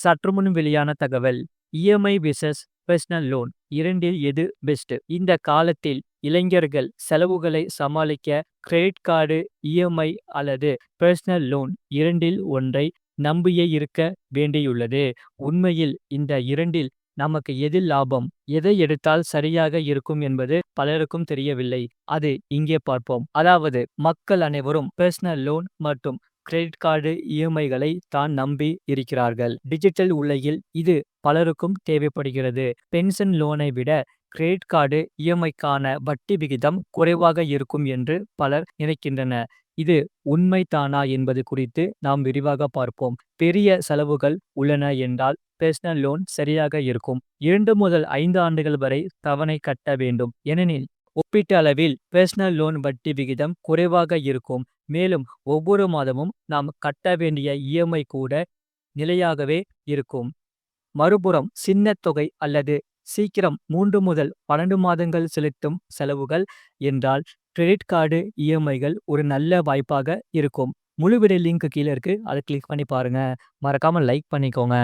சற்று முன் வெளியான தகவல். இஎம்ஐ விசஸ் பெர்சனல் லோன் இரண்டில் எது பெஸ்ட்? இந்த காலத்தில் இளைஞர்கள் செலவுகளை சமாளிக்க கிரெடிட் கார்டு, இஎம்ஐ அல்லது பெர்சனல் லோன் இரண்டில் ஒன்றை நம்பியே இருக்க வேண்டியுள்ளது. உண்மையில் இந்த இரண்டில் நமக்கு எது லாபம், எதை எடுத்தால் சரியாக இருக்கும் என்பது பலருக்கும் தெரியவில்லை. அது இங்கே பார்ப்போம். அதாவது மக்கள் அனைவரும் பெர்சனல் லோன் மற்றும் கிரெடிட் கார்டு, இஎம்ஐகளை தான் நம்பி இருக்கிறார்கள். டிஜிட்டல் உலகில் இது பலருக்கும் தேவைப்படுகிறது. பென்ஷன் லோனை விட கிரெடிட் கார்டு, இஎம்ஐக்கான வட்டி விகிதம் குறைவாக இருக்கும் என்று பலர் நினைக்கின்றனர். இது உண்மைதானா என்பது குறித்து நாம் விரிவாக பார்ப்போம். பெரிய செலவுகள் உள்ளன என்றால் பெர்சனல் லோன் சரியாக இருக்கும். 2 முதல் 5 ஆண்டுகள் வரை தவணை கட்ட வேண்டும். ஏனெனில் ஒப்பீட்டளவில் பெர்சனல் லோன் வட்டி விகிதம் குறைவாக இருக்கும். மேலும் ஒவ்வொரு மாதமும் நாம் கட்ட வேண்டிய இஎம்ஐ கூட நிலையாகவே இருக்கும். மறுபுறம் சின்ன தொகை அல்லது சீக்கிரம் 3 முதல் 12 மாதங்கள் செலுத்தும் செலவுகள் என்றால் கிரெடிட் கார்டு, இஎம்ஐகள் ஒரு நல்ல வாய்ப்பாக இருக்கும். முழு வீடியோ லிங்க் கீழே இருக்கு. அதை கிளிக் பண்ணி பாருங்க. மறக்காம லைக் பண்ணிக்கோங்க.